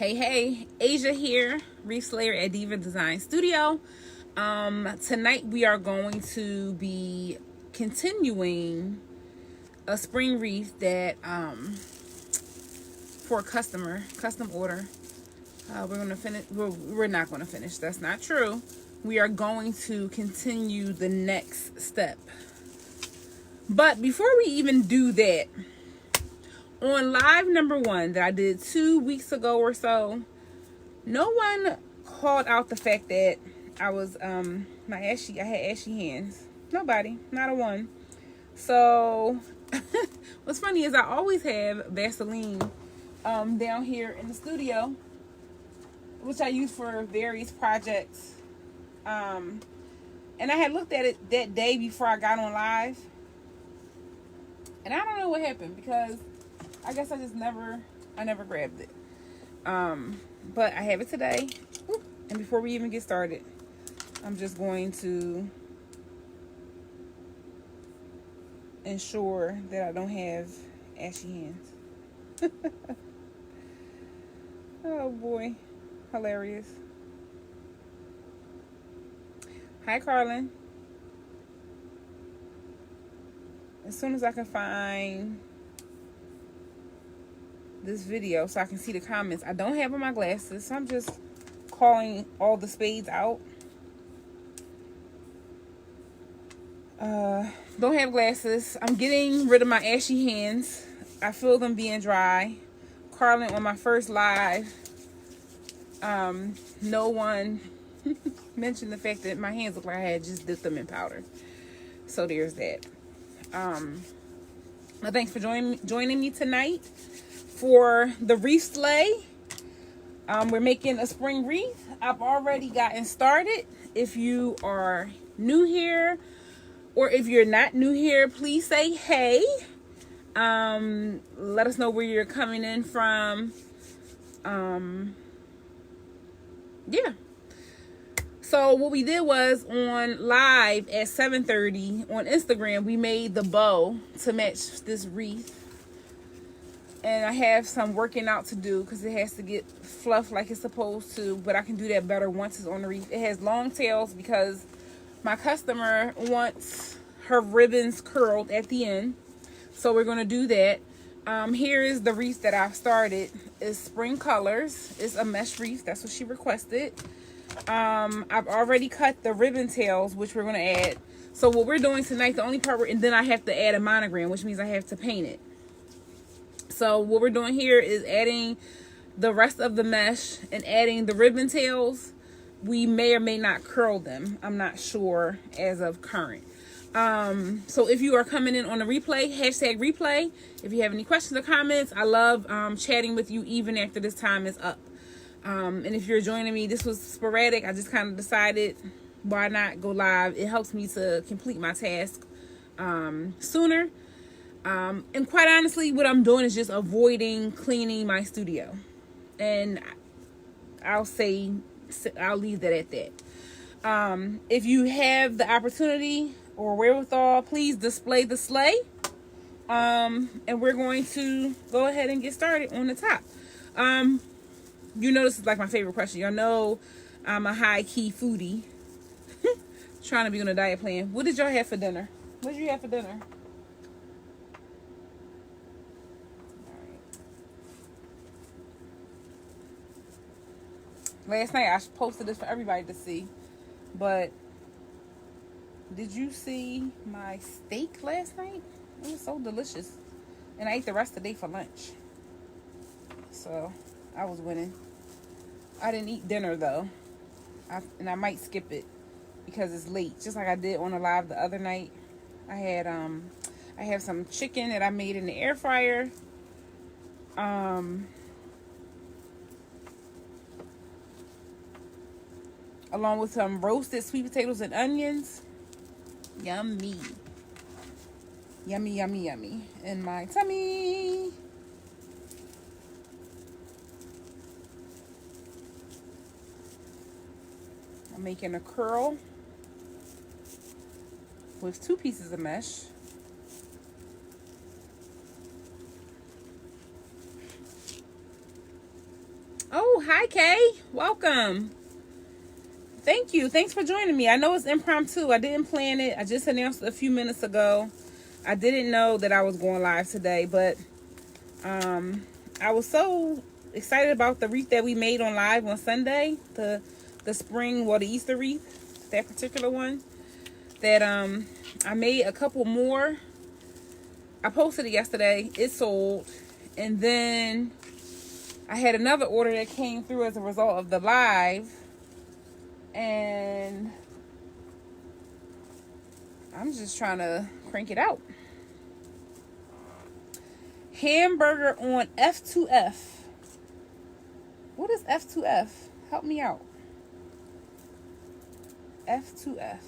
Hey, Asia here, Wreath Slayer at Diva Design Studio. Tonight we are going to be continuing a spring wreath that for a custom order. We're gonna finish. We're not gonna finish. That's not true. We are going to continue the next step. But before we even do that, on live number 1 that I did 2 weeks ago or so, no one called out the fact that I was I had ashy hands. Nobody, not a one. So what's funny is I always have Vaseline down here in the studio, which I use for various projects. And I had looked at it that day before I got on live, and I don't know what happened because I guess I never grabbed it. But I have it today. And before we even get started, I'm just going to ensure that I don't have ashy hands. Oh boy, hilarious. Hi, Carlin. As soon as I can find this video so I can see the comments. I don't have on my glasses, so I'm just calling all the spades out. Don't have glasses. I'm getting rid of my ashy hands. I feel them being dry. Carlin, on my first live, no one mentioned the fact that my hands look like I had just dipped them in powder. So there's that. Thanks for joining me tonight for the wreath slay. We're making a spring wreath. I've already gotten started. If you are new here, or if you're not new here, please say hey. Let us know where you're coming in from. Yeah. So what we did was on live at 7:30 on Instagram, we made the bow to match this wreath. And I have some working out to do because it has to get fluffed like it's supposed to. But I can do that better once it's on the wreath. It has long tails because my customer wants her ribbons curled at the end. So we're going to do that. Here is the wreath that I've started. It's Spring Colors. It's a mesh wreath. That's what she requested. I've already cut the ribbon tails, which we're going to add. So what we're doing tonight, the only part and then I have to add a monogram, which means I have to paint it. So what we're doing here is adding the rest of the mesh and adding the ribbon tails. We may or may not curl them. I'm not sure as of current. So if you are coming in on the replay, hashtag replay. If you have any questions or comments, I love chatting with you even after this time is up. And if you're joining me, this was sporadic. I just kind of decided why not go live. It helps me to complete my task sooner. And quite honestly, what I'm doing is just avoiding cleaning my studio. And I'll leave that at that. If you have the opportunity or wherewithal, please display the slay. And we're going to go ahead and get started on the top. You know, this is like my favorite question. Y'all know I'm a high-key foodie. Trying to be on a diet plan. What did y'all have for dinner? What did you have for dinner? Last night I posted this for everybody to see, but did you see my steak last night? It was so delicious, and I ate the rest of the day for lunch, so I was winning. I didn't eat dinner though, and I might skip it because it's late, just like I did on the live the other night. I have some chicken that I made in the air fryer. Along with some roasted sweet potatoes and onions. Yummy. Yummy, yummy, yummy. In my tummy. I'm making a curl with 2 pieces of mesh. Oh, hi, Kay. Welcome. Thank you. Thanks for joining me. I know it's impromptu. I didn't plan it. I just announced it a few minutes ago. I didn't know that I was going live today, but I was so excited about the wreath that we made on live on Sunday, the spring, well, the Easter wreath, that particular one, that I made a couple more. I posted it yesterday. It sold, and then I had another order that came through as a result of the live, and I'm just trying to crank it out. Hamburger on F2F. What is F2F? Help me out. F2F.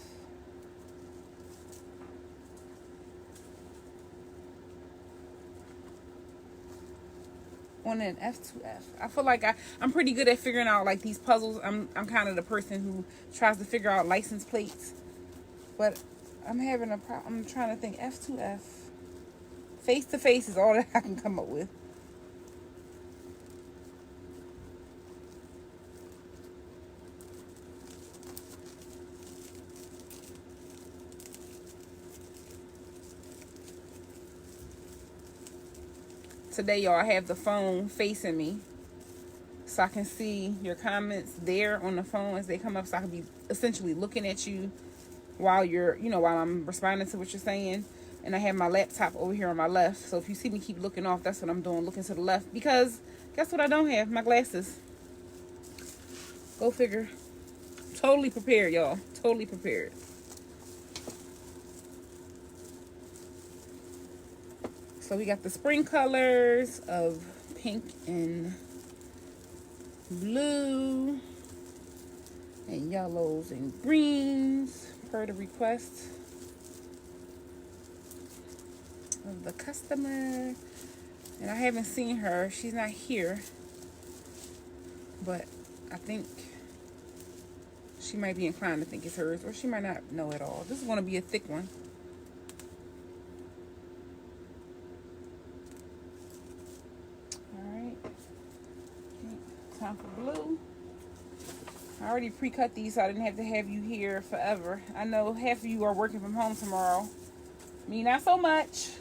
On an F2F. I feel like I'm pretty good at figuring out like these puzzles. I'm kind of the person who tries to figure out license plates. But I'm having a problem. I'm trying to think. F2F. Face to face is all that I can come up with. Today, y'all, I have the phone facing me so I can see your comments there on the phone as they come up, so I can be essentially looking at you while you're, while I'm responding to what you're saying. And I have my laptop over here on my left, so if you see me keep looking off, that's what I'm doing, looking to the left, because guess what I don't have? My glasses. Go figure. Totally prepared, y'all. Totally prepared. So we got the spring colors of pink and blue and yellows and greens per the request of the customer. And I haven't seen her. She's not here. But I think she might be inclined to think it's hers, or she might not know at all. This is going to be a thick one. Time for blue. I already pre-cut these so I didn't have to have you here forever. I know half of you are working from home tomorrow. Me, not so much.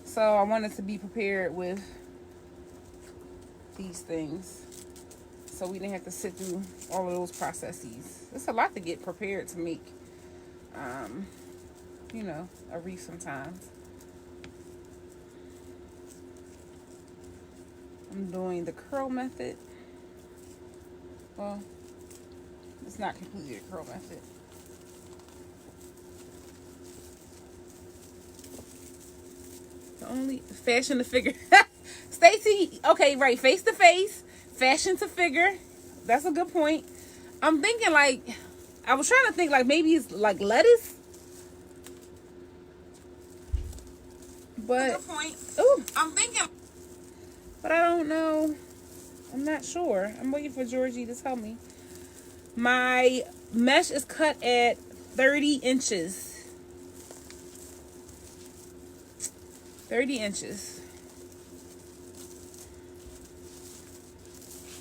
So I wanted to be prepared with these things, so we didn't have to sit through all of those processes. It's a lot to get prepared to make, a wreath sometimes. I'm doing the curl method. Well, it's not completely a curl method. The only fashion to figure. Stacy, okay, right, face to face, fashion to figure. That's a good point. I'm thinking I was trying to think maybe it's like lettuce. But good point. Ooh, I'm thinking, but I don't know. I'm not sure. I'm waiting for Georgie to tell me. My mesh is cut at 30 inches. 30 inches.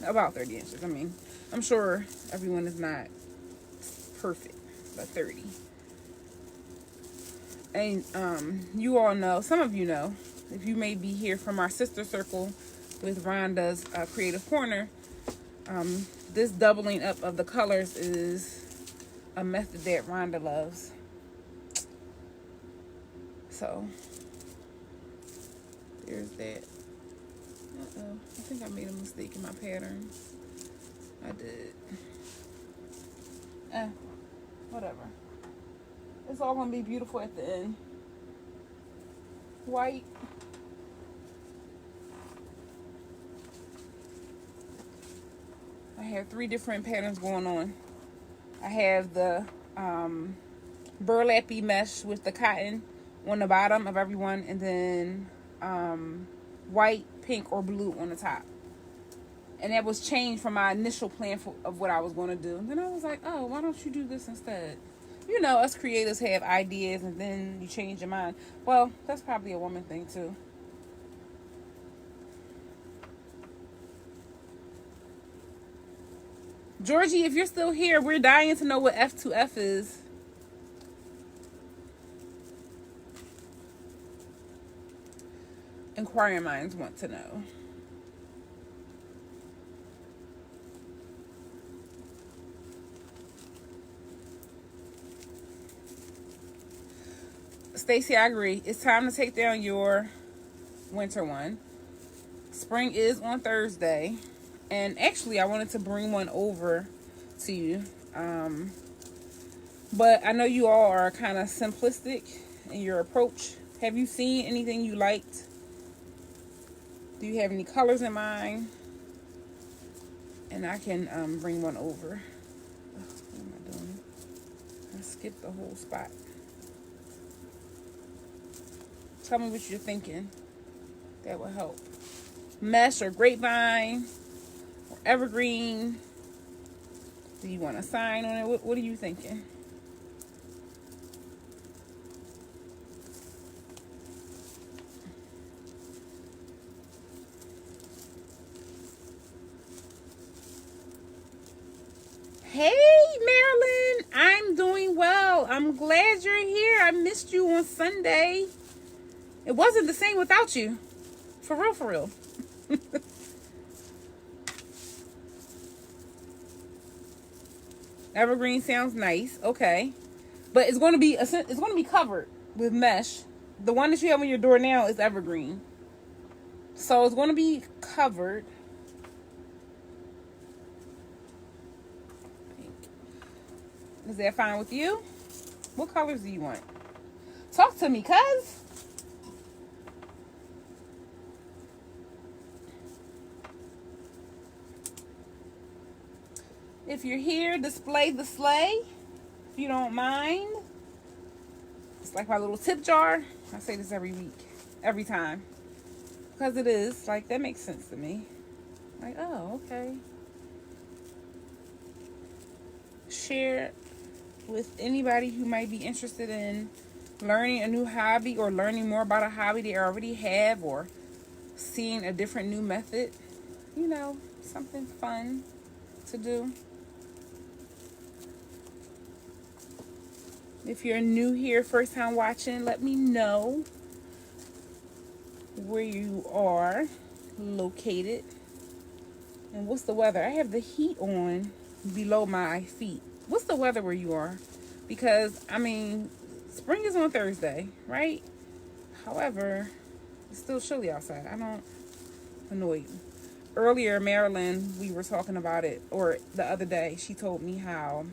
About 30 inches. I mean, I'm sure everyone is not perfect, but 30. And you all know, some of you know, if you may be here from our sister circle with Rhonda's Creative Corner, this doubling up of the colors is a method that Rhonda loves. So there's that. Uh-oh, I think I made a mistake in my pattern. I did. Whatever. It's all gonna be beautiful at the end. White. I have 3 different patterns going on. I have the burlappy mesh with the cotton on the bottom of everyone, and then white, pink, or blue on the top. And that was changed from my initial plan of what I was going to do. And then I was like, oh, why don't you do this instead? You know, us creators have ideas and then you change your mind. Well, that's probably a woman thing too. Georgie, if you're still here, we're dying to know what F2F is. Inquiring minds want to know. Stacy, I agree. It's time to take down your winter one. Spring is on Thursday. And actually, I wanted to bring one over to you. But I know you all are kind of simplistic in your approach. Have you seen anything you liked? Do you have any colors in mind? And I can bring one over. What am I doing? I skipped the whole spot. Tell me what you're thinking. That will help. Mesh or grapevine or evergreen. Do you want a sign on it? What are you thinking? Hey, Marilyn. I'm doing well. I'm glad you're here. I missed you on Sunday. It wasn't the same without you. For real, for real. Evergreen sounds nice. Okay. But it's going to be covered with mesh. The one that you have on your door now is evergreen. So it's going to be covered. Is that fine with you? What colors do you want? Talk to me, cuz. If you're here, display the sleigh. If you don't mind. It's like my little tip jar. I say this every week. Every time. Because it is. Like, that makes sense to me. Like, oh, okay. Share with anybody who might be interested in learning a new hobby or learning more about a hobby they already have or seeing a different new method. You know, something fun to do. If you're new here, first time watching, let me know where you are located. And what's the weather? I have the heat on below my feet. What's the weather where you are? Because, I mean, spring is on Thursday, right? However, it's still chilly outside. I don't annoy you. Earlier, Marilyn, we were talking about it, or the other day, she told me how...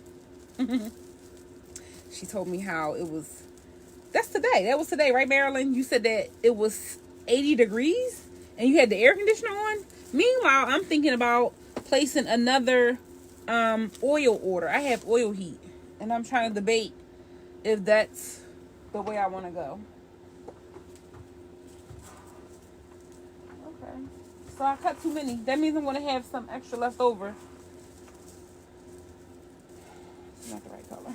She told me how it was... That's today. That was today, right, Marilyn? You said that it was 80 degrees and you had the air conditioner on. Meanwhile, I'm thinking about placing another oil order. I have oil heat. And I'm trying to debate if that's the way I want to go. Okay. So I cut too many. That means I'm going to have some extra left over. It's not the right color.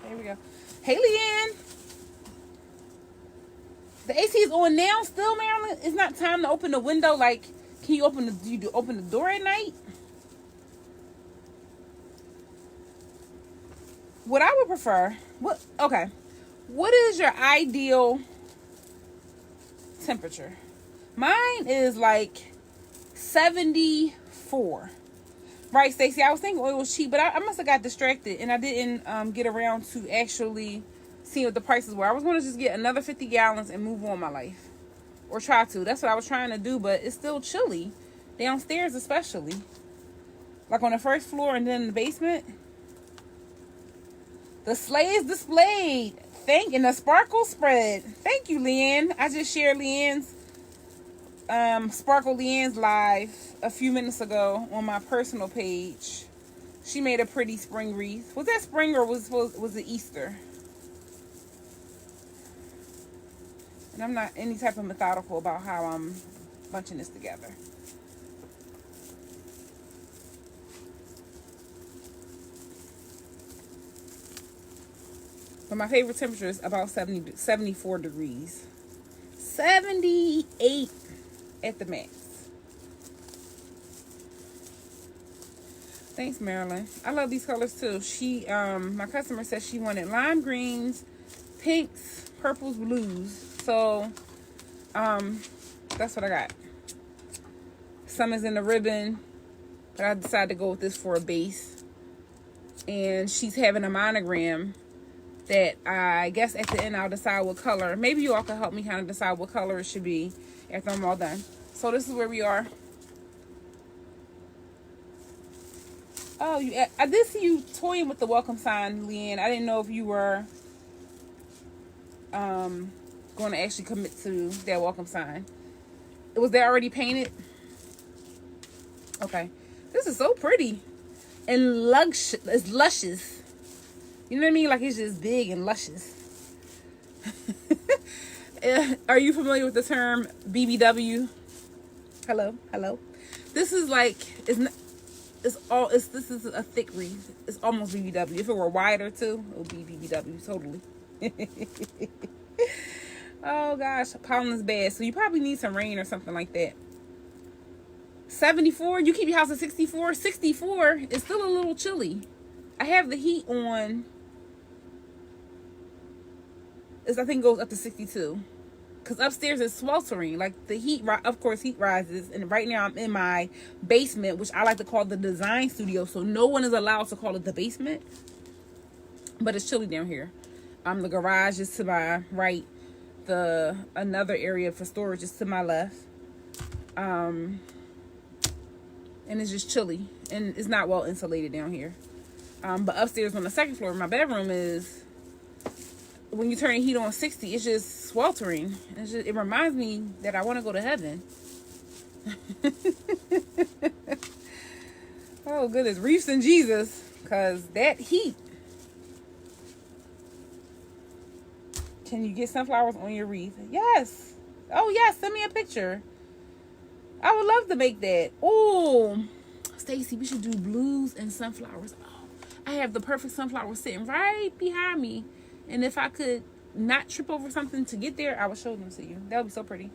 Here we go. Hey, Leanne. The AC is on now still, Marilyn? It's not time to open the window. Like, can you open the door at night? What I would prefer, what is your ideal temperature? Mine is like 74. Right, Stacey? I was thinking oil was cheap, but I must have got distracted and I didn't get around to actually seeing what the prices were. I was going to just get another 50 gallons and move on my life. Or try to. That's what I was trying to do, but it's still chilly. Downstairs especially. Like on the first floor and then in the basement. The sleigh is displayed. And the sparkle spread. Thank you, Leanne. I just shared Leanne's Sparkle Leanne's live a few minutes ago on my personal page. She made a pretty spring wreath. Was that spring or was it Easter? And I'm not any type of methodical about how I'm bunching this together. But my favorite temperature is about 74 degrees. 78 at the max. Thanks, Marilyn. I love these colors too. My customer said she wanted lime greens, pinks, purples, blues. So, that's what I got. Some is in the ribbon, but I decided to go with this for a base. And she's having a monogram that I guess at the end I'll decide what color. Maybe you all can help me kind of decide what color it should be after I'm all done. So this is where we are. Oh, I did see you toying with the welcome sign, Leanne. I didn't know if you were going to actually commit to that welcome sign. Was that already painted? Okay. This is so pretty. And it's luscious. You know what I mean? Like it's just big and luscious. Are you familiar with the term BBW? Hello, hello. This is like this is a thick wreath. It's almost BBW. If it were wider too, it would be BBW totally. Oh gosh, pollen is bad, so you probably need some rain or something like that. 74. You keep your house at 64. 64 is still a little chilly. I have the heat on. I think goes up to 62. Because upstairs is sweltering. Like the heat, of course, heat rises. And right now I'm in my basement, which I like to call the design studio. So no one is allowed to call it the basement. But it's chilly down here. The garage is to my right. Another area for storage is to my left. And it's just chilly. And it's not well insulated down here. But upstairs on the second floor, my bedroom is, when you turn the heat on 60, it's just sweltering. It reminds me that I want to go to heaven. Oh, goodness. Reefs and Jesus. Because that heat. Can you get sunflowers on your wreath? Yes. Oh, yes. Send me a picture. I would love to make that. Oh, Stacy, we should do blues and sunflowers. Oh, I have the perfect sunflower sitting right behind me. And if I could not trip over something to get there, I would show them to you. That would be so pretty.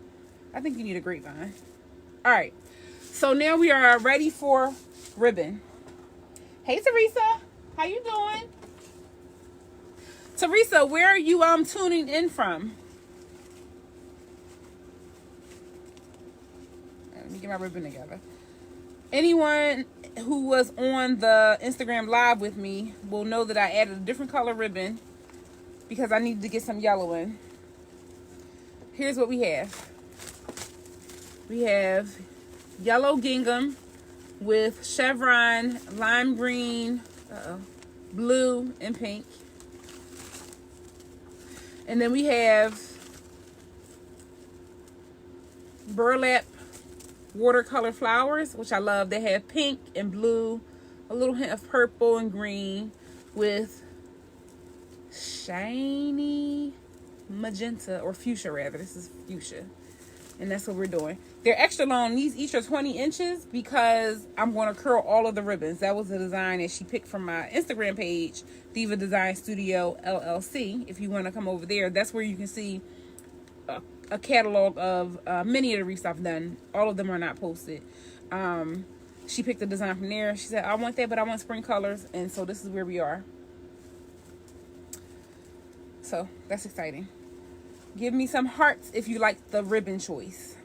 I think you need a grapevine. All right. So now we are ready for ribbon. Hey, Teresa. How you doing? Teresa, where are you tuning in from? Let me get my ribbon together. Anyone who was on the Instagram live with me will know that I added a different color ribbon because I needed to get some yellow in. Here's what we have. We have yellow gingham with chevron, lime green, blue, and pink. And then we have burlap watercolor flowers, which I love. They have pink and blue, a little hint of purple and green with shiny magenta, or fuchsia rather. This is fuchsia. And that's what we're doing. They're extra long. These each are 20 inches because I'm going to curl all of the ribbons. That was the design that she picked from my Instagram page, Diva Design Studio LLC. If you want to come over there, that's where you can see a catalog of many of the wreaths I've done. All of them are not posted. She picked the design from there. She said, I want that, but I want spring colors. And so this is where we are. So that's exciting. Give me some hearts if you like the ribbon choice.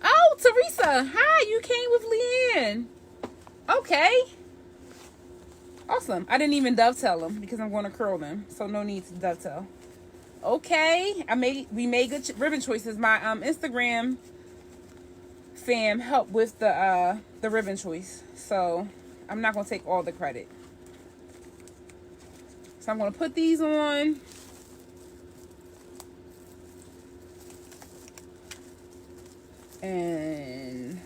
Oh, Teresa. Hi, you came with Leanne. Okay. Awesome. I didn't even dovetail them because I'm going to curl them. So no need to dovetail. Okay. We made good ribbon choices. My Instagram fam helped with the ribbon choice. So I'm not going to take all the credit. So I'm going to put these on. And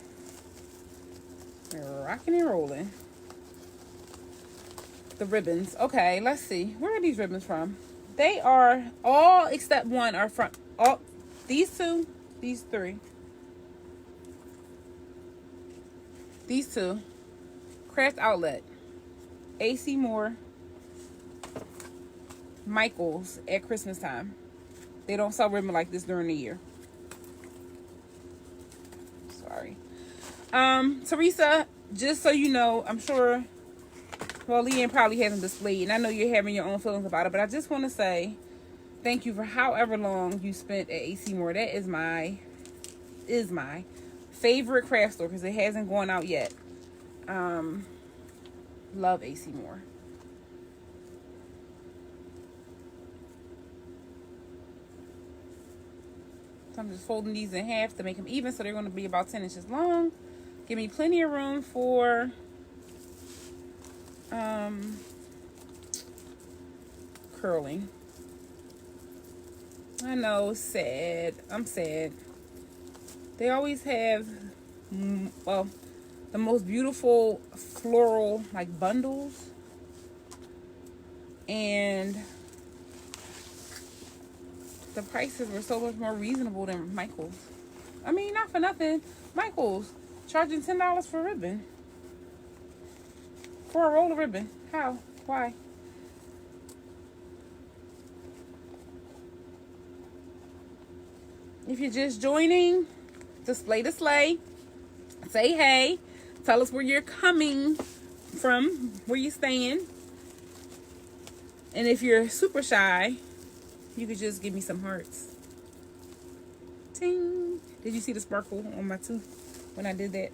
we're rocking and rolling. The ribbons. Okay, let's see. Where are these ribbons from? They are all except one are from all these two, these three. These two. Craft Outlet. AC Moore. Michaels at Christmas time. They don't sell ribbon like this during the year. Sorry. Teresa, just so you know, I'm sure, well, Leanne probably hasn't displayed, and I know you're having your own feelings about it, but I just want to say thank you for however long you spent at AC Moore. That is my favorite craft store because it hasn't gone out yet. Love AC Moore. So I'm just folding these in half to make them even, so they're going to be about 10 inches long. Give me plenty of room for curling. I know, sad. I'm sad. They always have, well, the most beautiful floral like bundles, and the prices were so much more reasonable than Michael's. I mean, not for nothing, Michael's charging $10 for ribbon, for a roll of ribbon. How? Why? If you're just joining, display the sleigh, say hey, tell us where you're coming from, where you're staying. And if you're super shy, you could just give me some hearts. Ting. Did you see the sparkle on my tooth when I did that?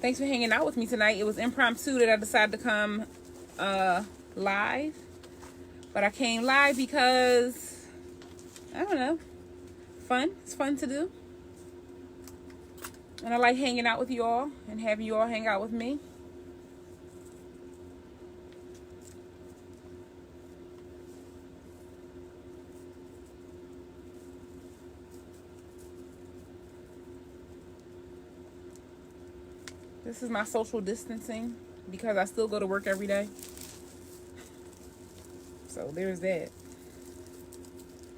Thanks for hanging out with me tonight. It was impromptu that I decided to come live. But I came live because, I don't know, fun. It's fun to do. And I like hanging out with you all and having you all hang out with me. This is my social distancing because I still go to work every day. So there's that.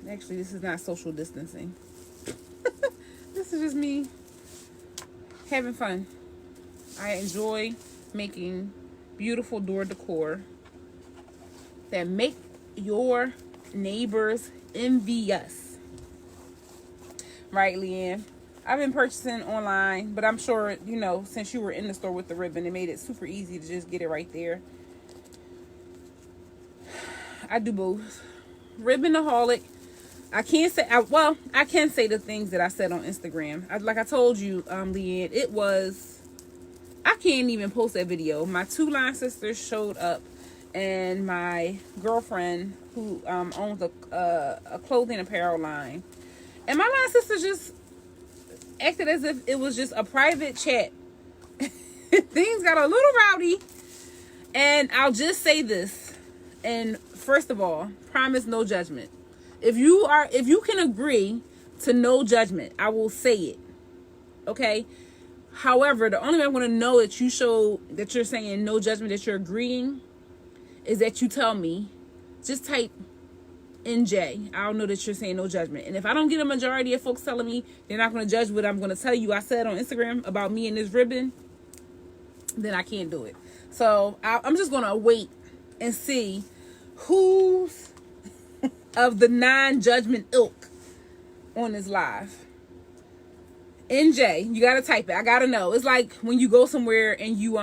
Actually, this is not social distancing. This is just me having fun. I enjoy making beautiful door decor that make your neighbors envious. Right, Leanne? I've been purchasing online, but I'm sure, you know, since you were in the store with the ribbon, it made it super easy to just get it right there. I do both. Ribbonaholic. I can't say, I can say the things that I said on Instagram. Like I told you, Leanne, it was, I can't even post that video. My two line sisters showed up, and my girlfriend who owns a clothing apparel line. And my line sister just acted as if it was just a private chat. Things got a little rowdy. And I'll just say this. And first of all, promise no judgment. If you can agree to no judgment, I will say it. Okay? However, the only way I'm going to know that you show that you're saying no judgment, that you're agreeing, is that you tell me. Just type NJ. I'll know that you're saying no judgment. And if I don't get a majority of folks telling me they're not going to judge what I'm going to tell you I said on Instagram about me and this ribbon, then I can't do it. So I'm just going to wait and see who's of the non-judgment ilk on this live. NJ, you gotta type it. I gotta know. It's like when you go somewhere and you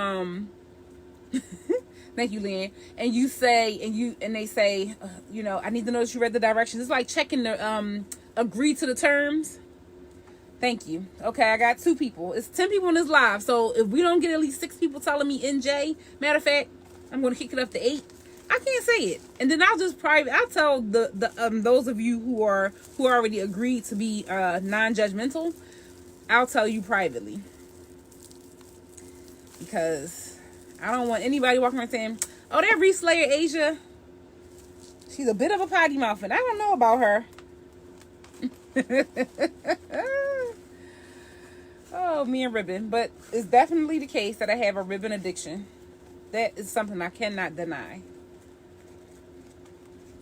thank you, Lynn, and you say and they say, you know, I need to know that you read the directions. It's like checking the agree to the terms. Thank you. Okay, I got 2 people. It's 10 people on this live. So if we don't get at least 6 people telling me NJ, matter of fact, I'm gonna kick it up to 8. I can't say it, and then I'll tell the those of you who already agreed to be non-judgmental. I'll tell you privately, because I don't want anybody walking around saying, "Oh, that Reese Slayer Asia, she's a bit of a potty mouth, and I don't know about her." Oh, me and ribbon, but it's definitely the case that I have a ribbon addiction. That is something I cannot deny.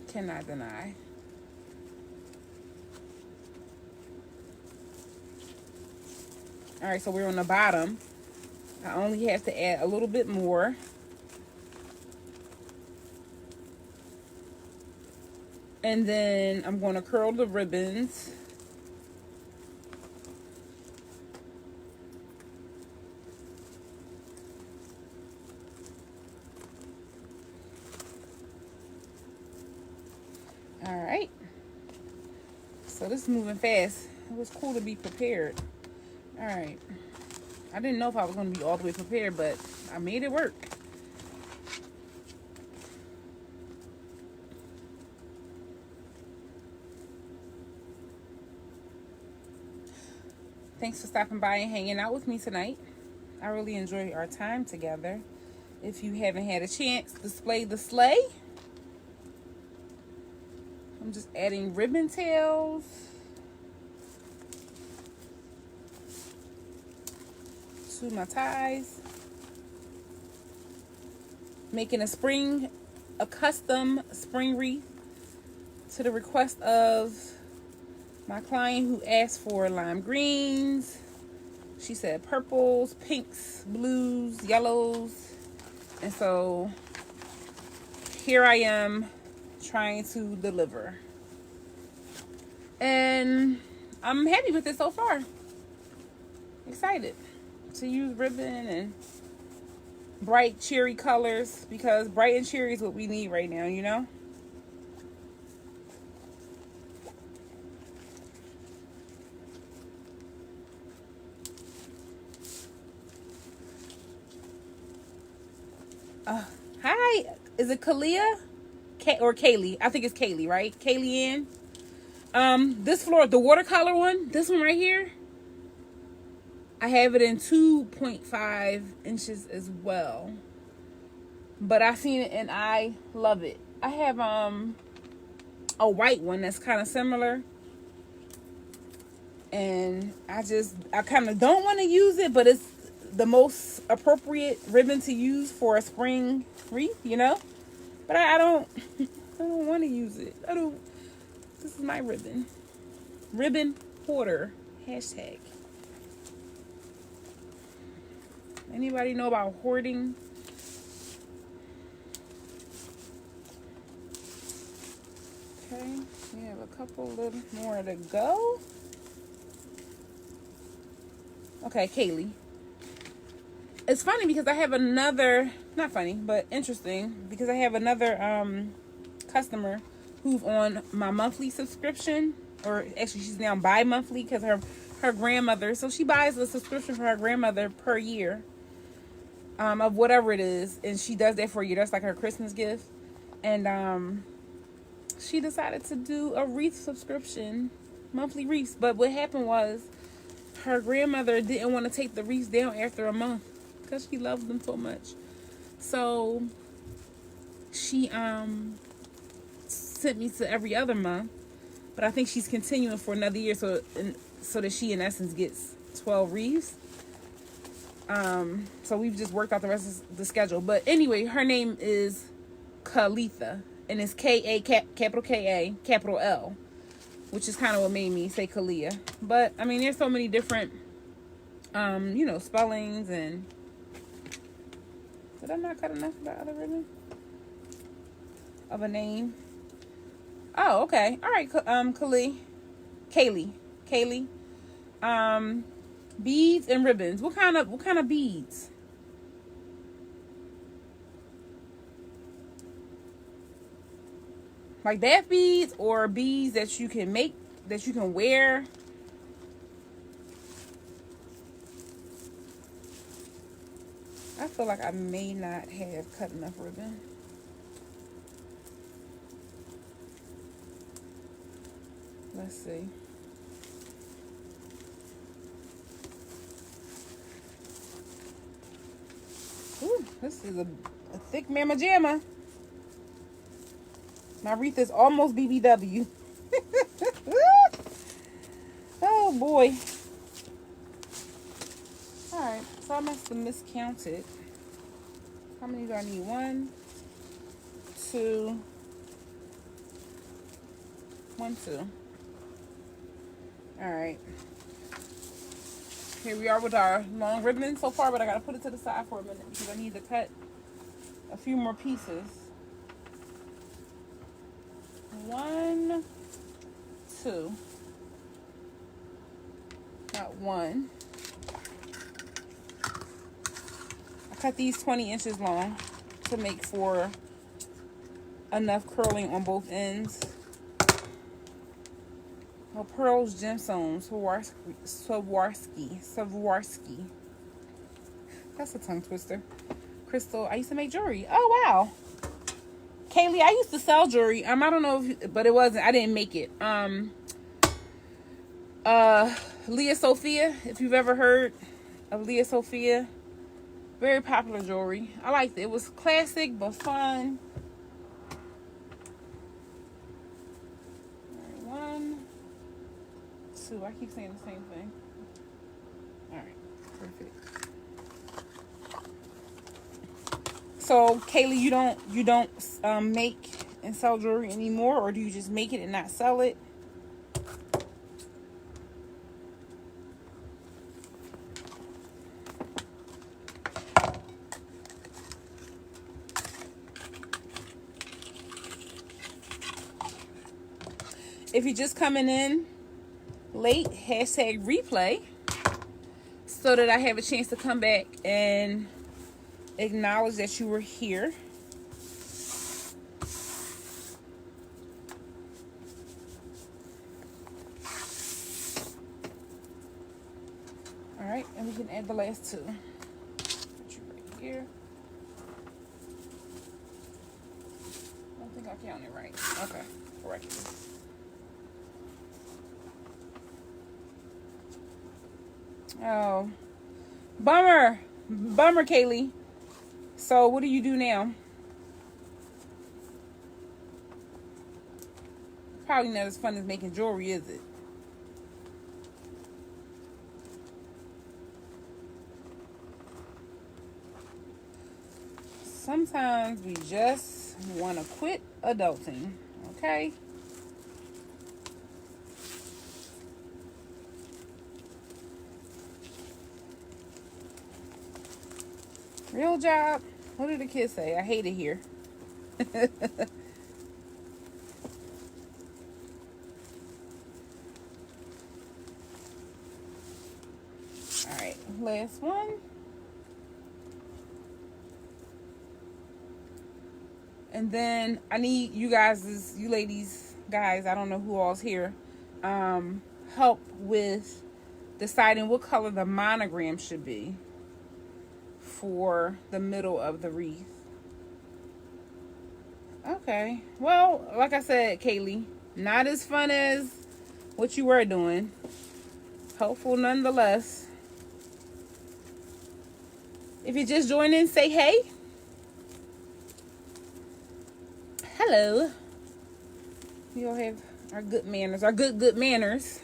Cannot deny. All right, so we're on the bottom. I only have to add a little bit more. And then I'm going to curl the ribbons. All right. So this is moving fast. It was cool to be prepared. All right. I didn't know if I was going to be all the way prepared, but I made it work. Thanks for stopping by and hanging out with me tonight. I really enjoyed our time together. If you haven't had a chance, display the sleigh. I'm just adding ribbon tails. To my ties. Making a custom spring wreath to the request of my client who asked for lime greens. She said purples, pinks, blues, yellows. And so here I am trying to deliver. And I'm happy with it so far. Excited to use ribbon and bright cherry colors, because bright and cherry is what we need right now, you know? Hi, is it Kalia? Or Kaylee? I think it's Kaylee, right? Kaylee Ann. This floor, the watercolor one, this one right here, I have it in 2.5 inches as well. But I seen it and I love it. I have a white one that's kind of similar. And I kind of don't want to use it, but it's the most appropriate ribbon to use for a spring wreath, you know? But I don't want to use it. This is my ribbon. Ribbon hoarder. Hashtag. Anybody know about hoarding? Okay, we have a couple little more to go. Okay, Kaylee. It's funny because I have another, not funny, but interesting, because I have another customer who's on my monthly subscription, or actually she's now bi-monthly because her grandmother, so she buys a subscription for her grandmother per year of whatever it is, and she does that for a year. That's like her Christmas gift. And she decided to do a wreath subscription, monthly wreaths. But what happened was her grandmother didn't want to take the wreaths down after a month because she loved them so much. So she sent me to every other month, but I think she's continuing for another year, so that she in essence gets 12 wreaths. So we've just worked out the rest of the schedule. But anyway, her name is Kalitha, and it's K-A, capital K-A, capital L, which is kind of what made me say Kalia. But I mean, there's so many different spellings. And did I not cut enough of the other ribbon of a name? Oh, okay. All right. Kaylee. Beads and ribbons. What kind of beads? Like bath beads, or beads that you can make, that you can wear? I feel like I may not have cut enough ribbon. Let's see. Ooh, this is a thick mamma jamma. My wreath is almost BBW. Oh boy. Alright, so I must have miscounted. How many do I need? 1, 2, 1, 2. Alright. Here we are with our long ribbon so far, but I gotta put it to the side for a minute because I need to cut a few more pieces. 1, 2. Not 1. I cut these 20 inches long to make for enough curling on both ends. Oh, pearls, gemstones, Swarovski. That's a tongue twister. Crystal. I used to make jewelry. Oh wow. Kaylee, I used to sell jewelry. I don't know if, but it wasn't. I didn't make it. Leah Sophia. If you've ever heard of Leah Sophia, very popular jewelry. I liked it. It was classic but fun. All right, 1, 2. I keep saying the same thing. All right, perfect. So, Kaylee, you don't make and sell jewelry anymore, or do you just make it and not sell it? If you're just coming in late, hashtag replay, so that I have a chance to come back and acknowledge that you were here. All right, and we can add the last 2. Put you right here. I don't think I counted right. Okay, correct. Oh, bummer, Kaylee. So what do you do now? Probably not as fun as making jewelry, is it? Sometimes we just want to quit adulting, okay? Real job? What did the kids say? I hate it here. All right, last one. And then I need you guys, you ladies, guys, I don't know who all's here, help with deciding what color the monogram should be for the middle of the wreath. Okay, well, like I said, Kaylee, not as fun as what you were doing. Helpful nonetheless. If you just joined in, say hey. Hello. We all have our good manners, our good manners.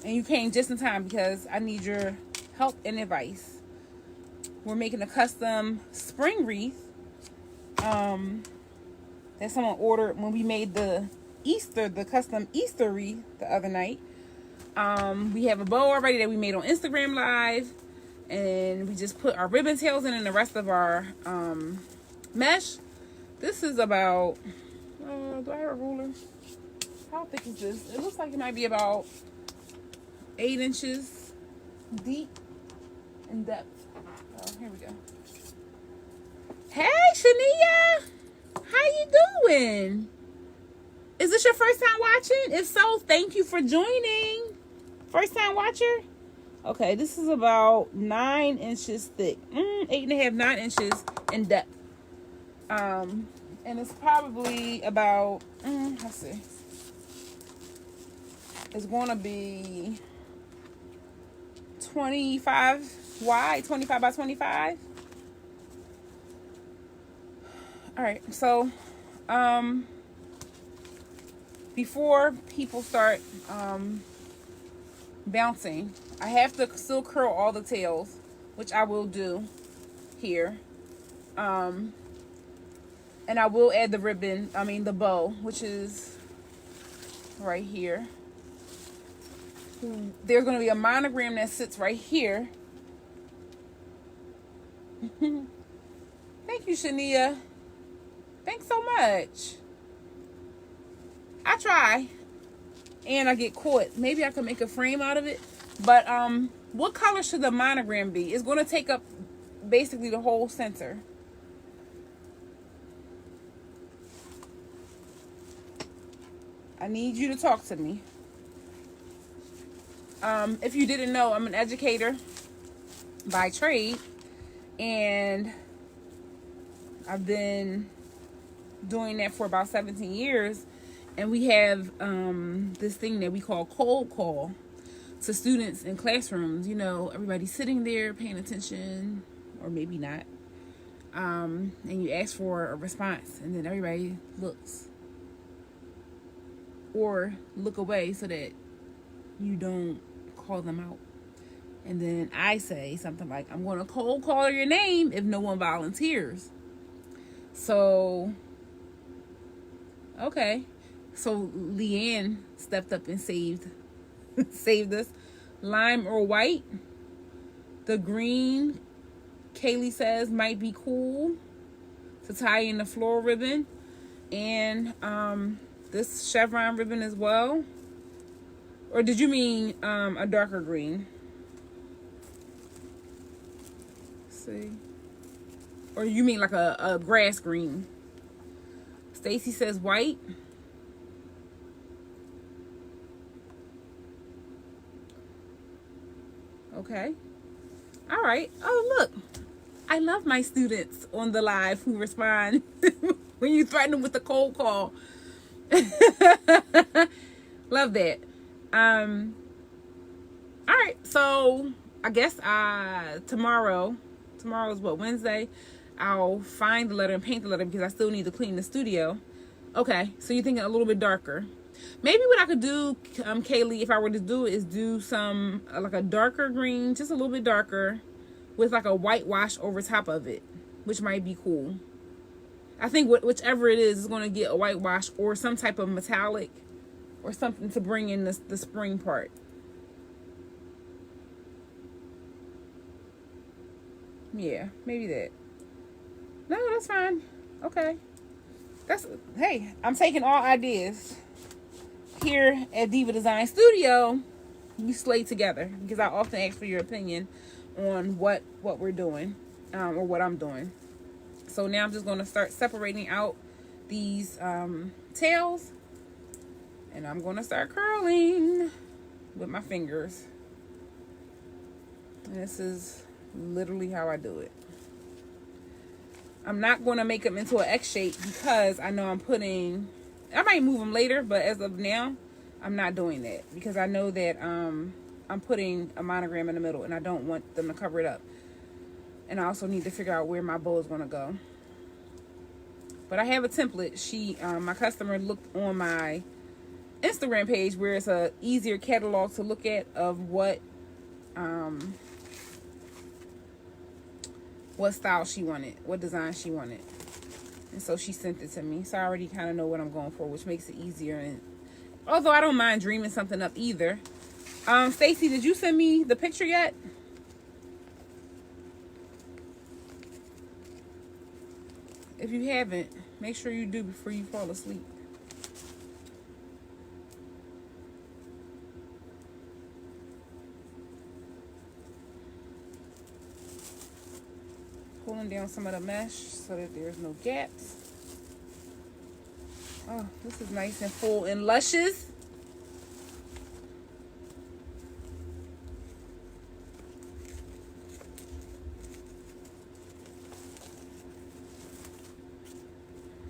And you came just in time because I need your help and advice. We're making a custom spring wreath that someone ordered when we made the custom Easter wreath the other night. We have a bow already that we made on Instagram Live, and we just put our ribbon tails in and the rest of our mesh. This is about, do I have a ruler? How thick is this? It looks like it might be about 8 inches deep in depth. Oh, here we go. Hey, Shania! How you doing? Is this your first time watching? If so, thank you for joining. First time watcher? Okay, this is about 9 inches thick. 8.5, 9 inches in depth. And it's probably about, let's see. It's going to be 25 wide, 25 by 25. All right, so before people start bouncing, I have to still curl all the tails, which I will do here. And I will add the ribbon, the bow, which is right here. There's going to be a monogram that sits right here. Thank you, Shania. Thanks so much. I try and I get caught. Maybe I could make a frame out of it. But what color should the monogram be? It's going to take up basically the whole center. I need you to talk to me. If you didn't know, I'm an educator by trade, and I've been doing that for about 17 years. And we have this thing that we call cold call to students in classrooms. You know, everybody's sitting there paying attention, or maybe not. And you ask for a response, and then everybody looks or look away so that you don't call them out. And then I say something like, I'm going to cold call your name if no one volunteers. So, okay. So Leanne stepped up and saved us. Lime or white. The green, Kaylee says, might be cool to tie in the floral ribbon. And this chevron ribbon as well. Or did you mean a darker green? Let's see. Or you mean like a grass green? Stacy says white. Okay. All right. Oh, look. I love my students on the live who respond when you threaten them with the cold call. Love that. All right. So I guess tomorrow's what, Wednesday? I'll find the letter and paint the letter because I still need to clean the studio. Okay. So you're thinking a little bit darker. Maybe what I could do, Kaylee, if I were to do it, is do some like a darker green, just a little bit darker, with like a whitewash over top of it, which might be cool. I think whichever it is going to get a whitewash or some type of metallic or something to bring in the spring part. Yeah, maybe that. No, that's fine. Okay. Hey, I'm taking all ideas. Here at Diva Design Studio, we slay together because I often ask for your opinion on what we're doing or what I'm doing. So now I'm just going to start separating out these tails, and I'm going to start curling with my fingers. And this is literally how I do it. I'm not going to make them into an X shape because I know I might move them later, but as of now, I'm not doing that because I know that I'm putting a monogram in the middle and I don't want them to cover it up. And I also need to figure out where my bow is going to go. But I have a template. My customer looked on my Instagram page where it's a easier catalog to look at of what style she wanted, what design she wanted. And so she sent it to me. So I already kind of know what I'm going for, which makes it easier. And although I don't mind dreaming something up either. Stacy, did you send me the picture yet? If you haven't, make sure you do before you fall asleep. Pulling down some of the mesh so that there's no gaps. Oh, this is nice and full and luscious.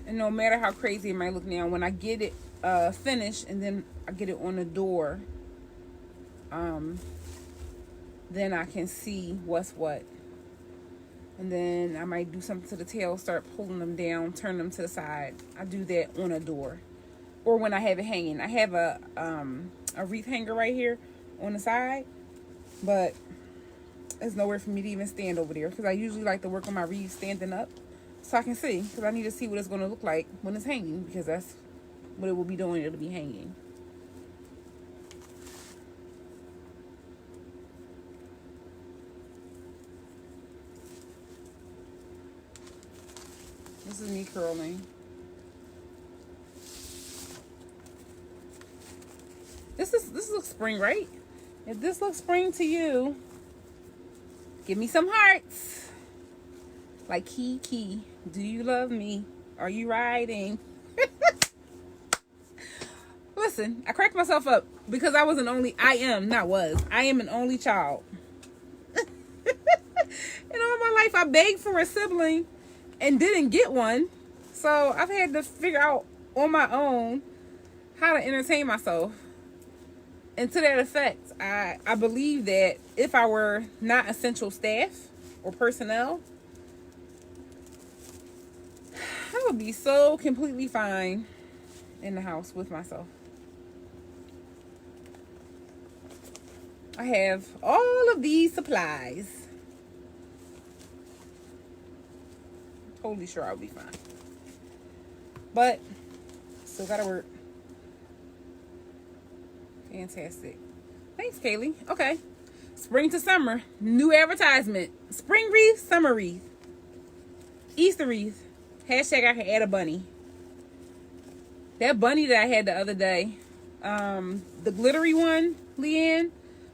And no matter how crazy it might look now, when I get it finished and then I get it on the door, then I can see what's what. And then I might do something to the tail, start pulling them down, turn them to the side. I do that on a door. Or when I have it hanging. I have a wreath hanger right here on the side. But there's nowhere for me to even stand over there. Because I usually like to work on my wreath standing up. So I can see. Because I need to see what it's going to look like when it's hanging. Because that's what it will be doing. It'll be hanging. This is me curling. This looks spring, right? If this looks spring to you, give me some hearts. Like Kiki, do you love me? Are you riding? Listen, I cracked myself up because I am an only child. And all my life I begged for a sibling and didn't get one. So I've had to figure out on my own how to entertain myself. And to that effect, I believe that if I were not essential staff or personnel, I would be so completely fine in the house with myself. I have all of these supplies. Totally sure I'll be fine. But still gotta work. Fantastic. Thanks, Kaylee. Okay. Spring to summer. New advertisement. Spring wreath, summer wreath. Easter wreath. Hashtag I can add a bunny. That bunny that I had the other day, the glittery one, Leanne,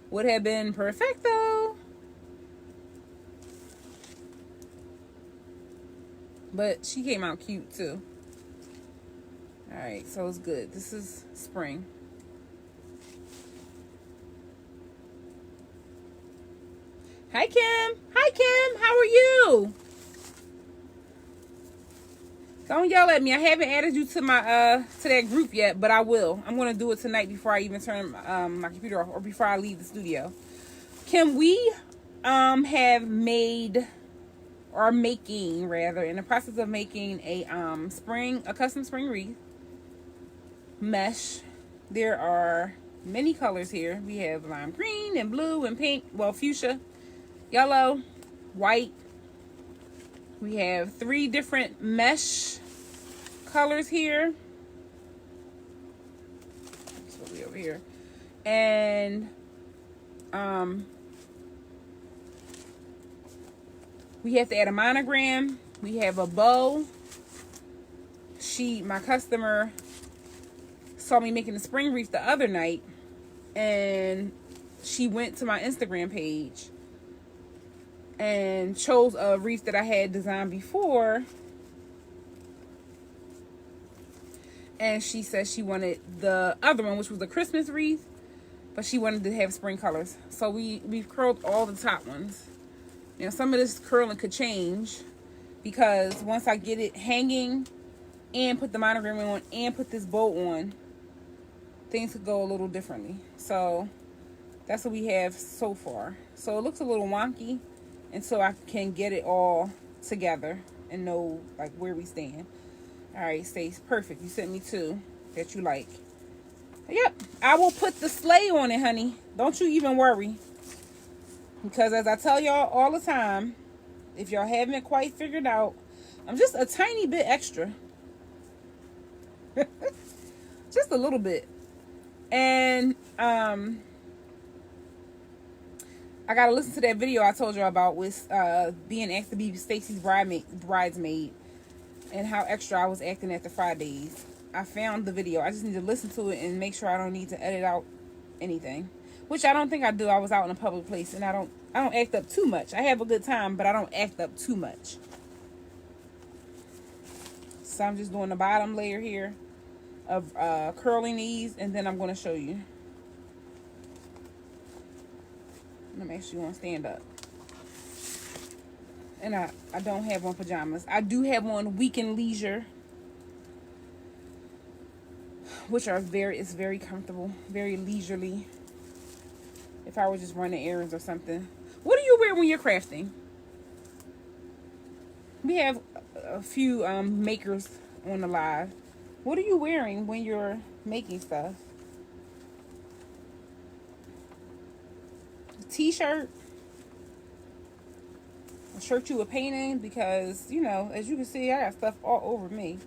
would have been perfecto. But she came out cute too. Alright, so it's good. This is spring. Hi, Kim. Hi, Kim. How are you? Don't yell at me. I haven't added you to my to that group yet, but I will. I'm gonna do it tonight before I even turn my computer off, or before I leave the studio. Kim, we have made, or making rather, in the process of making a custom spring wreath mesh. There are many colors here. We have lime green and blue and pink, well, fuchsia, yellow, white. We have 3 different mesh colors here. This will be over here. And we have to add a monogram. We have a bow. My customer saw me making the spring wreath the other night, and she went to my Instagram page and chose a wreath that I had designed before, and she said she wanted the other one, which was the Christmas wreath, but she wanted to have spring colors. So we've curled all the top ones. Now some of this curling could change, because once I get it hanging and put the monogram on and put this bow on, things could go a little differently. So that's what we have so far. So it looks a little wonky, and so I can get it all together and know like where we stand. All right, Stace, perfect. You sent me 2 that you like. Yep, I will put the sleigh on it, honey. Don't you even worry. Because as I tell y'all all the time, if y'all haven't quite figured out, I'm just a tiny bit extra. Just a little bit. And I gotta listen to that video I told y'all about with being asked to be Stacy's bridesmaid, and how extra I was acting at the Fridays. I found the video. I just need to listen to it and make sure I don't need to edit out anything, which I don't think I do. I was out in a public place, and I don't act up too much. I have a good time, but I don't act up too much. So I'm just doing the bottom layer here of curling these, and then I'm going to show you. Let me actually want to stand up. And I don't have on pajamas. I do have on weekend leisure, which are it's very comfortable, very leisurely. If I were just running errands or something. What do you wear when you're crafting? We have a few makers on the live. What are you wearing when you're making stuff? T-shirt? A shirt you were painting? Because, you know, as you can see, I got stuff all over me.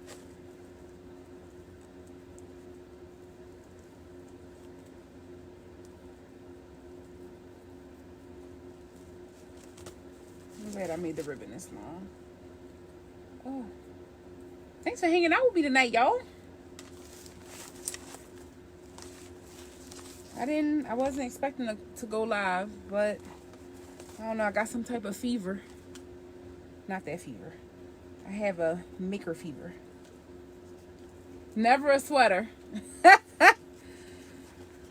I'm glad I made the ribbon this long. Oh. Thanks for hanging out with me tonight, y'all. I wasn't expecting to go live, but I don't know, I got some type of fever. Not that fever. I have a maker fever. Never a sweater.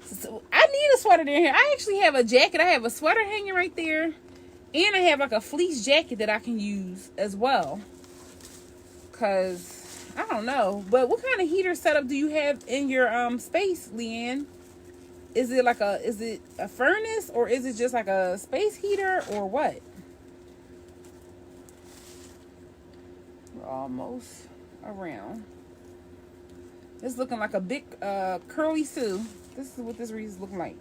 So I need a sweater in here. I actually have a jacket. I have a sweater hanging right there. And I have like a fleece jacket that I can use as well. Because, I don't know. But what kind of heater setup do you have in your space, Leanne? Is it a furnace, or is it just like a space heater, or what? We're almost around. It's looking like a big curly Sue. This is what this wreath is looking like.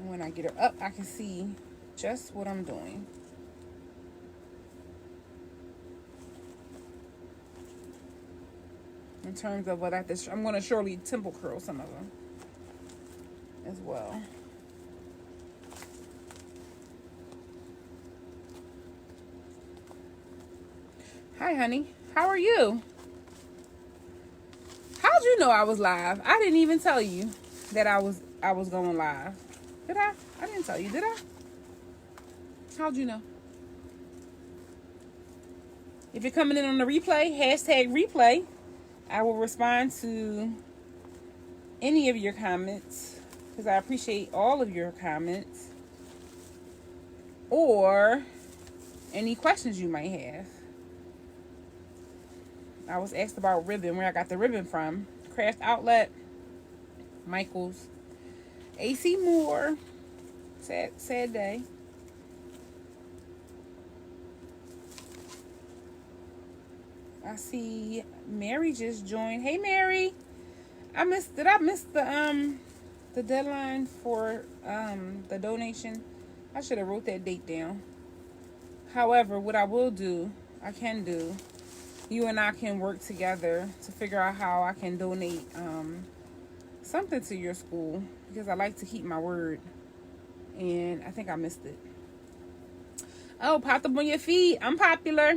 And when I get her up, I can see just what I'm doing. In terms of what I'm going to surely temple curl some of them as well. Hi, honey. How are you? How'd you know I was live? I didn't even tell you that I was going live. Did I? I didn't tell you, did I? How'd you know? If you're coming in on the replay, hashtag replay, I will respond to any of your comments because I appreciate all of your comments or any questions you might have. I was asked about ribbon, where I got the ribbon from. Craft Outlet, Michaels, AC Moore. Sad day. I see Mary just joined. Hey, Mary. Did I miss the deadline for the donation? I should have wrote that date down. However, what I can do, you and I can work together to figure out how I can donate something to your school, because I like to keep my word, and I think I missed it. Oh, popped up on your feed. I'm popular.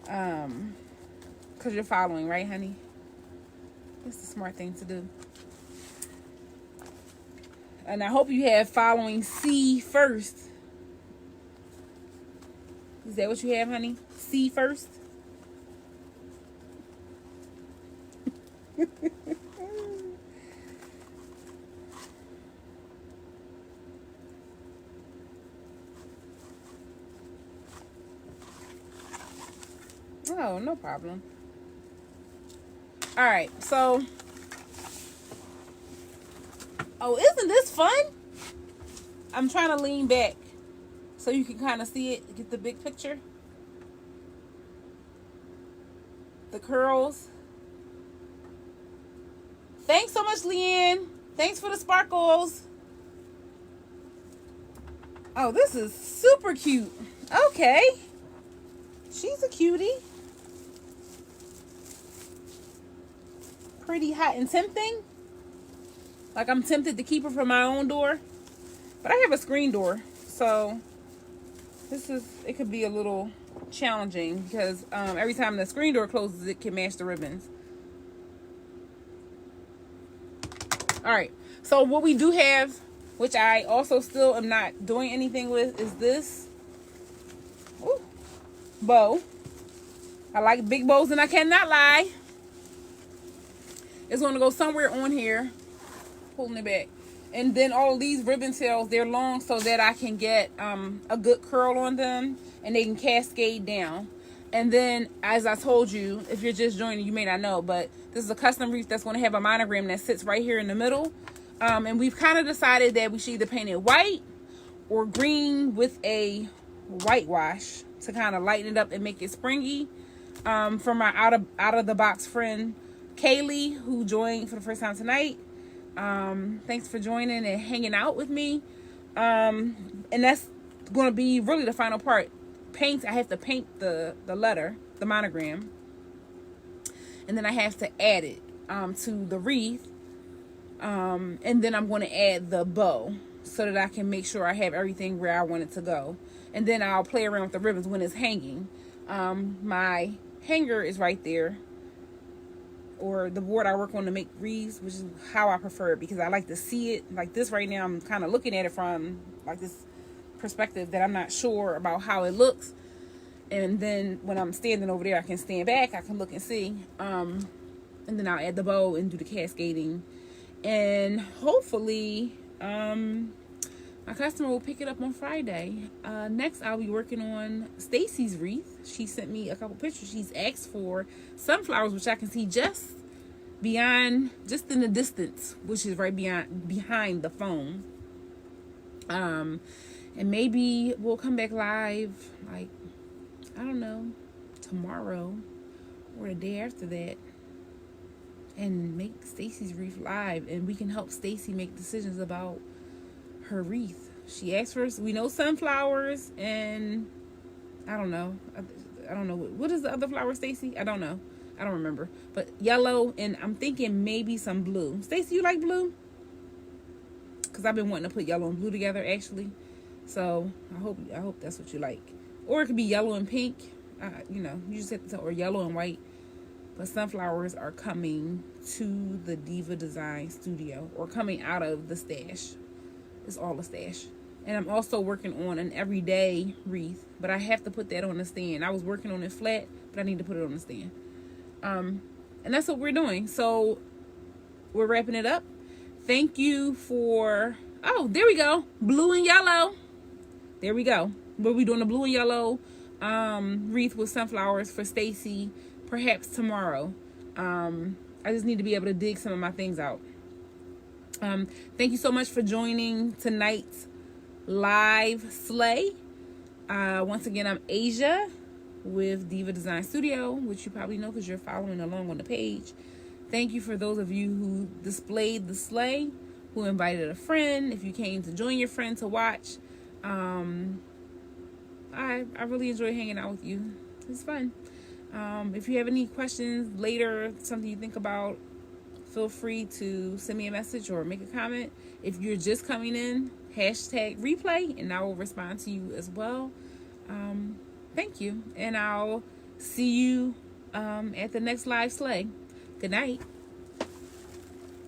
Because you're following, right, honey? It's the smart thing to do. And I hope you have following C first. Is that what you have, honey? C first? Oh, no problem. All right, so. Oh, isn't this fun? I'm trying to lean back so you can kind of see it, get the big picture. The curls. Thanks so much, Leanne. Thanks for the sparkles. Oh, this is super cute. Okay. She's a cutie. Pretty hot and tempting. Like I'm tempted to keep her from my own door. But I have a screen door. So it could be a little challenging because every time the screen door closes, it can match the ribbons. All right. So what we do have, which I also still am not doing anything with, is this bow. I like big bows and I cannot lie. It's going to go somewhere on here. Pulling it back. And then all of these ribbon tails, they're long so that I can get a good curl on them and they can cascade down. And then, as I told you, if you're just joining, you may not know, but this is a custom wreath that's going to have a monogram that sits right here in the middle. And we've kind of decided that we should either paint it white or green with a whitewash to kind of lighten it up and make it springy. From my out of the box friend Kaylee, who joined for the first time tonight. Thanks for joining and hanging out with me. And that's going to be really the final part. I have to paint the letter, the monogram, and then I have to add it to the wreath. And then I'm going to add the bow so that I can make sure I have everything where I want it to go. And then I'll play around with the ribbons when it's hanging. My hanger is right there, or the board I work on to make wreaths, which is how I prefer it, because I like to see it like this. Right now I'm kind of looking at it from like this perspective that I'm not sure about how it looks, and then when I'm standing over there I can stand back, I can look and see, and then I'll add the bow and do the cascading, and hopefully my customer will pick it up on Friday. Next, I'll be working on Stacy's wreath. She sent me a couple pictures. She's asked for sunflowers, which I can see just in the distance, which is right behind the phone. And maybe we'll come back live, like, I don't know, tomorrow or the day after that, and make Stacy's wreath live, and we can help Stacy make decisions about her wreath. She asked for, we know sunflowers, and I don't know what is the other flower, Stacy? I don't know, I don't remember, but yellow, and I'm thinking maybe some blue. Stacy, you like blue? Because I've been wanting to put yellow and blue together, actually, so I hope that's what you like. Or it could be yellow and pink, you just have to tell, or yellow and white. But sunflowers are coming to the Diva Design Studio, or coming out of the stash. It's all a stash. And I'm also working on an everyday wreath, but I have to put that on the stand. I was working on it flat, but I need to put it on the stand. And that's what we're doing. So we're wrapping it up. Thank you for, oh, there we go. Blue and yellow. There we go. We'll be doing the blue and yellow wreath with sunflowers for Stacy, perhaps tomorrow. I just need to be able to dig some of my things out. Thank you so much for joining tonight's live sleigh. Once again, I'm Asia with Diva Design Studio, which you probably know because you're following along on the page. Thank you for those of you who displayed the sleigh, who invited a friend, if you came to join your friend to watch. I really enjoy hanging out with you. It's fun. If you have any questions later, something you think about, feel free to send me a message or make a comment. If you're just coming in, hashtag replay, and I will respond to you as well. Thank you, and I'll see you at the next live sleigh. Good night.